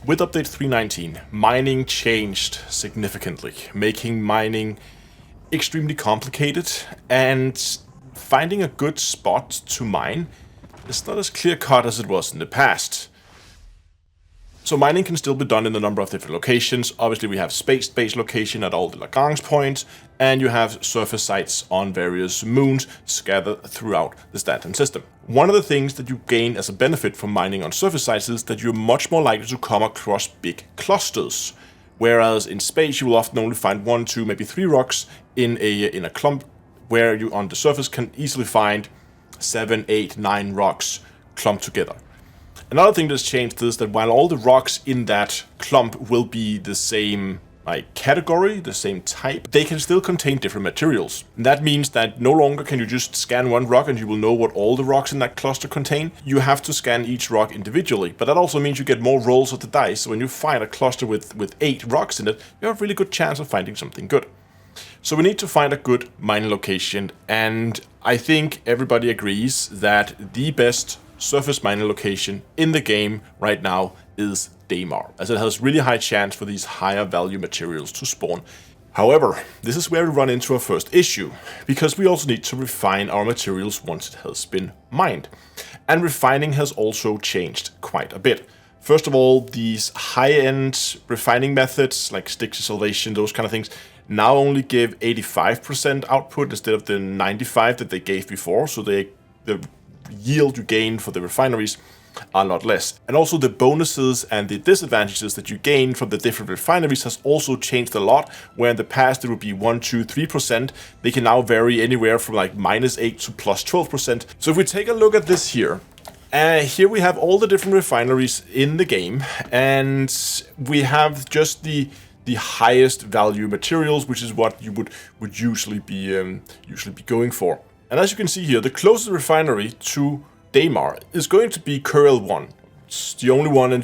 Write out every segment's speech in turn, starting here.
With update 3.19, mining changed significantly, making mining extremely complicated, and finding a good spot to mine is not as clear-cut as it was in the past. So mining can still be done in a number of different locations. Obviously we have space-based location at all the Lagrange points, and you have surface sites on various moons scattered throughout the Stanton system. One of the things that you gain as a benefit from mining on surface sites is that you're much more likely to come across big clusters. Whereas in space you will often only find 1, 2, maybe 3 rocks in a clump, where you on the surface can easily find 7, 8, 9 rocks clumped together. Another thing that's changed is that while all the rocks in that clump will be the same category, the same type, they can still contain different materials. And that means that no longer can you just scan one rock and you will know what all the rocks in that cluster contain. You have to scan each rock individually. But that also means you get more rolls of the dice. So when you find a cluster with 8 rocks in it, you have a really good chance of finding something good. So we need to find a good mining location, and I think everybody agrees that the best surface mining location in the game right now is Daymar, as it has really high chance for these higher value materials to spawn. However, this is where we run into our first issue, because we also need to refine our materials once it has been mined. And refining has also changed quite a bit. First of all, these high-end refining methods like Styx salvation, those kind of things, now only give 85% output instead of the 95% that they gave before, so the yield you gain for the refineries are a lot less. And also the bonuses and the disadvantages that you gain from the different refineries has also changed a lot, where in the past it would be 1, 2, 3%. They can now vary anywhere from like -8 to +12%. So if we take a look at this here, here we have all the different refineries in the game, and we have just the highest value materials, which is what you would usually be going for. And as you can see here, the closest refinery to Daymar is going to be Kurile 1. It's the only one in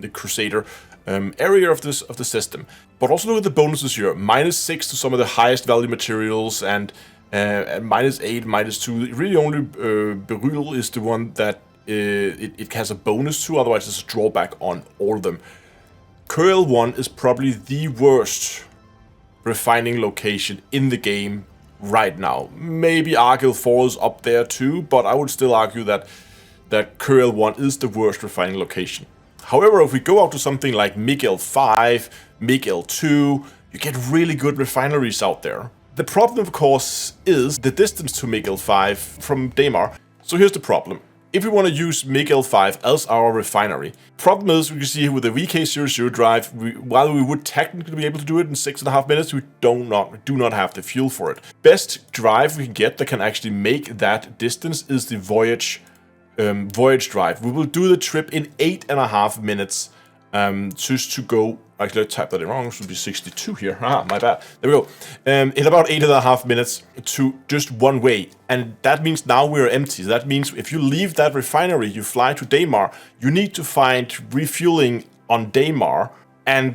the Crusader area of the system. But also look at the bonuses here: -6 to some of the highest value materials, and -8, -2. Really only Beryl is the one that it has a bonus to. Otherwise, it's a drawback on all of them. Kurile 1 is probably the worst refining location in the game right now. Maybe Argyll 4 is up there too, but I would still argue that Kurile 1 is the worst refining location. However, if we go out to something like Miguel 5, Miguel 2, you get really good refineries out there. The problem, of course, is the distance to Miguel 5 from Daymar. So here's the problem. If we want to use Miguel 5 as our refinery, problem is, we can see here with the VK00 drive, while we would technically be able to do it in 6.5 minutes, we do not have the fuel for it. Best drive we can get that can actually make that distance is the Voyage drive. We will do the trip in 8.5 minutes, just to go. Actually, I typed that in wrong. It should be 62 here. My bad. There we go. In about 8.5 minutes to just one way. And that means now we're empty. So that means if you leave that refinery, you fly to Daymar, you need to find refueling on Daymar, and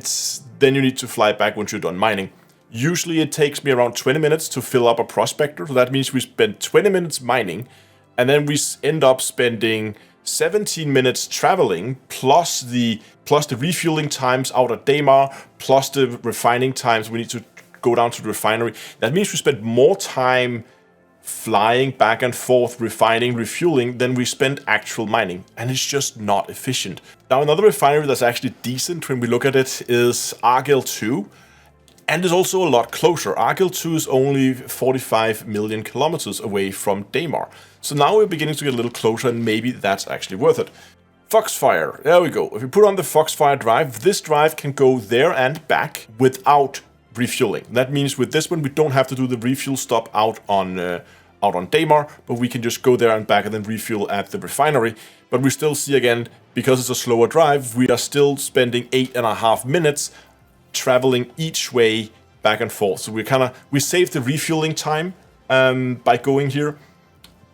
then you need to fly back once you're done mining. Usually it takes me around 20 minutes to fill up a prospector. So that means we spend 20 minutes mining, and then we end up spending 17 minutes traveling, plus the refueling times out at Daymar, plus the refining times we need to go down to the refinery. That means we spend more time flying back and forth, refining, refueling, than we spend actual mining, and it's just not efficient. Now, another refinery that's actually decent when we look at it is Argyll 2, and is also a lot closer. Argyll 2 is only 45 million kilometers away from Daymar. So now we're beginning to get a little closer, and maybe that's actually worth it. Foxfire, there we go. If we put on the Foxfire drive, this drive can go there and back without refueling. That means with this one, we don't have to do the refuel stop out on Daymar, but we can just go there and back and then refuel at the refinery. But we still see again, because it's a slower drive, we are still spending 8.5 minutes traveling each way back and forth. So we save the refueling time by going here,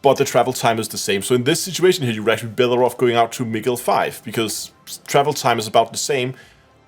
but the travel time is the same. So in this situation here, you're actually better off going out to Miguel 5, because travel time is about the same.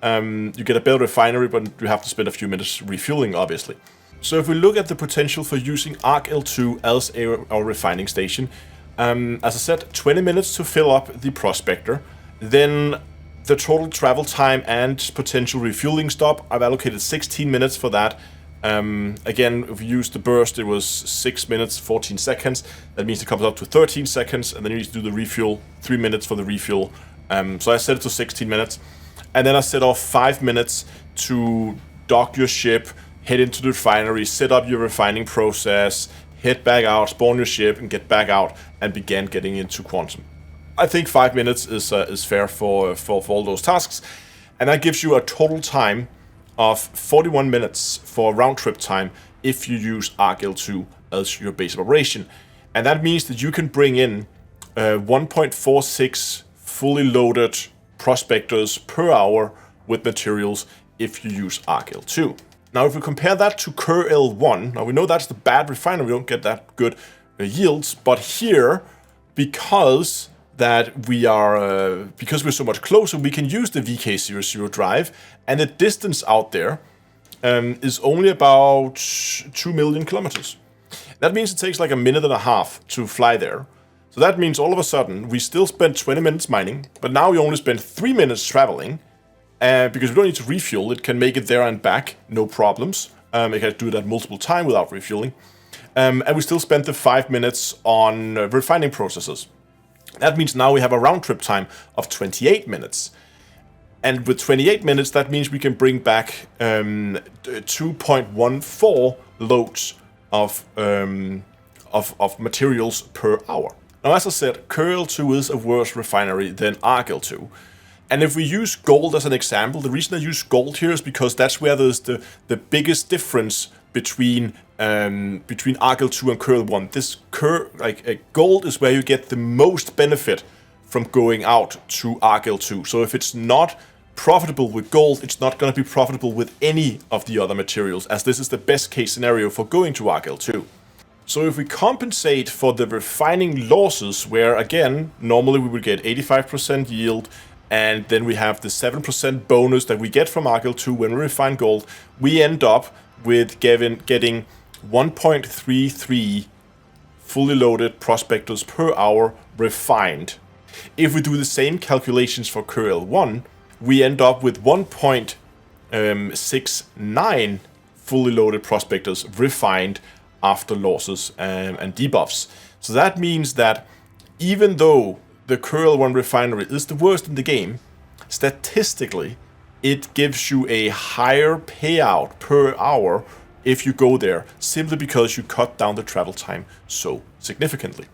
You get a better refinery, but you have to spend a few minutes refueling, obviously. So if we look at the potential for using Argyll 2 as our refining station, as I said, 20 minutes to fill up the prospector, then the total travel time and potential refueling stop, I've allocated 16 minutes for that. Again, if you use the burst, it was 6 minutes, 14 seconds. That means it comes up to 13 seconds, and then you need to do the refuel, 3 minutes for the refuel. So I set it to 16 minutes. And then I set off 5 minutes to dock your ship, head into the refinery, set up your refining process, head back out, spawn your ship, and get back out, and begin getting into Quantum. I think 5 minutes is fair for all those tasks. And that gives you a total time of 41 minutes for round trip time if you use Argyll-2 as your base of operation. And that means that you can bring in 1.46 fully loaded prospectors per hour with materials if you use Argyll-2. Now, if we compare that to Kerbal-1, now we know that's the bad refinery, we don't get that good yields, but here, because we're so much closer, we can use the VK00 drive, and the distance out there is only about 2 million kilometers. That means it takes like a minute and a half to fly there. So that means all of a sudden we still spent 20 minutes mining, but now we only spend 3 minutes traveling, because we don't need to refuel. It can make it there and back, no problems. It can do that multiple times without refueling. And we still spent the 5 minutes on refining processes. That means now we have a round trip time of 28 minutes. And with 28 minutes, that means we can bring back 2.14 loads of materials per hour. Now, as I said, Kerbal-2 is a worse refinery than Argyll-2. And if we use gold as an example, the reason I use gold here is because that's where there's the biggest difference between Argyll-2 and Kerbal-1. Gold is where you get the most benefit from going out to Argyll-2. So if it's not profitable with gold, it's not going to be profitable with any of the other materials, as this is the best case scenario for going to Argyll-2. So if we compensate for the refining losses, where again, normally we would get 85% yield, and then we have the 7% bonus that we get from Argyll-2 when we refine gold, we end up with getting 1.33 fully loaded prospectors per hour refined. If we do the same calculations for Kerbal-1, we end up with 1.69 fully loaded prospectors refined after losses and debuffs. So that means that even though the Kerbal-1 refinery is the worst in the game, statistically, it gives you a higher payout per hour if you go there, simply because you cut down the travel time so significantly.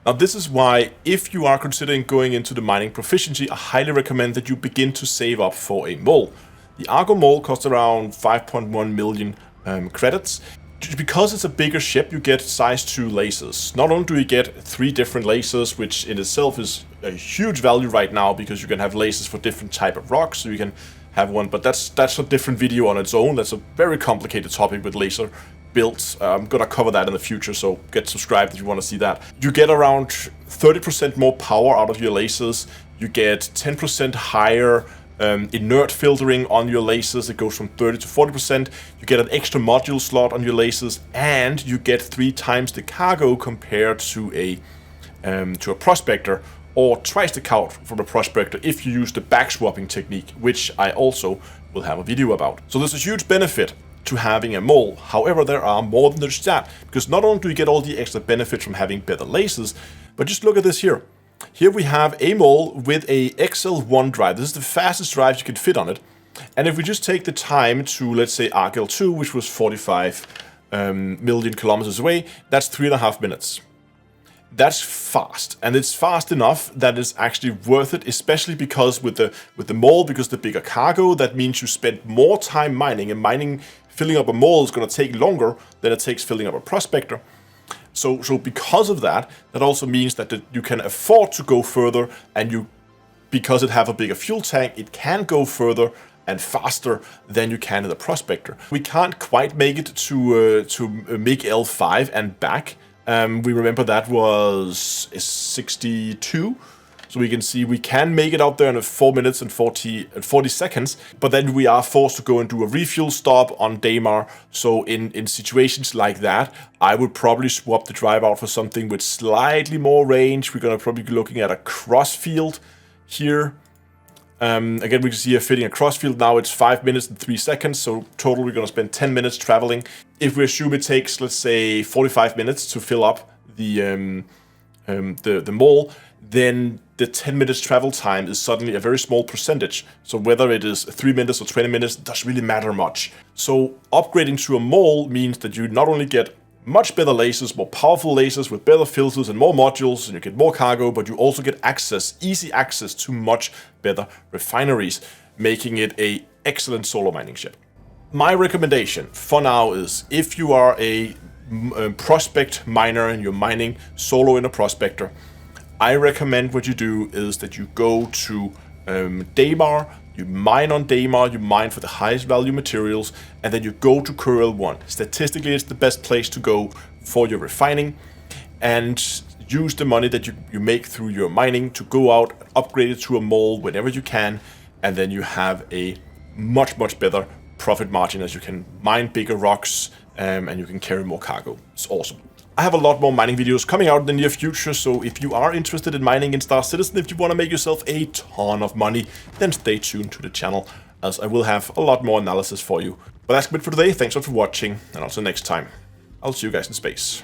Now, this is why, if you are considering going into the mining proficiency, I highly recommend that you begin to save up for a mole. The Argo mole costs around 5.1 million credits. Because it's a bigger ship, you get size 2 lasers. Not only do you get 3 different lasers, which in itself is a huge value right now, because you can have lasers for different type of rocks, so you can have one, but that's a different video on its own. That's a very complicated topic with laser builds. I'm gonna cover that in the future, so get subscribed if you want to see that. You get around 30% more power out of your lasers. You get 10% higher inert filtering on your lasers. It goes from 30 to 40%. You get an extra module slot on your lasers, and you get 3 times the cargo compared to a prospector, or twice the count from a prospector if you use the back swapping technique, which I also will have a video about. So there's a huge benefit to having a mole. However, there are more than just that, because not only do you get all the extra benefit from having better lasers, but just look at this here. Here we have a mole with a XL1 drive. This is the fastest drive you can fit on it. And if we just take the time to, let's say, Argyll-2, which was 45 million kilometers away, that's 3.5 minutes. That's fast, and it's fast enough that it's actually worth it, especially because with the mole, because the bigger cargo, that means you spend more time mining, and filling up a mole is going to take longer than it takes filling up a prospector. So because of that, that also means that you can afford to go further, and because it have a bigger fuel tank, it can go further and faster than you can in the prospector. We can't quite make it to MiG L5 and back. We remember that was 62, so we can see we can make it out there in 4 minutes and 40 seconds, but then we are forced to go and do a refuel stop on Daymar. So in situations like that, I would probably swap the drive out for something with slightly more range. We're going to probably be looking at a Crossfield here. Again, we can see here fitting a crossfield. Now it's 5 minutes and 3 seconds, so total we're going to spend 10 minutes traveling. If we assume it takes, let's say, 45 minutes to fill up the mall, then the 10 minutes travel time is suddenly a very small percentage. So whether it is 3 minutes or 20 minutes doesn't really matter much. So upgrading to a mall means that you not only get much better lasers, more powerful lasers with better filters and more modules, and you get more cargo, but you also get access, easy access to much better refineries, making it an excellent solo mining ship. My recommendation for now is, if you are a prospect miner and you're mining solo in a prospector, I recommend what you do is that you go to Daymar, you mine on Daymar, you mine for the highest value materials, and then you go to Corel 1. Statistically, it's the best place to go for your refining, and use the money that you make through your mining to go out, upgrade it to a mall whenever you can, and then you have a much better profit margin as you can mine bigger rocks and you can carry more cargo. It's awesome. I have a lot more mining videos coming out in the near future, so if you are interested in mining in Star Citizen, if you want to make yourself a ton of money, then stay tuned to the channel, as I will have a lot more analysis for you. But that's it for today. Thanks a lot for watching, and until next time, I'll see you guys in space.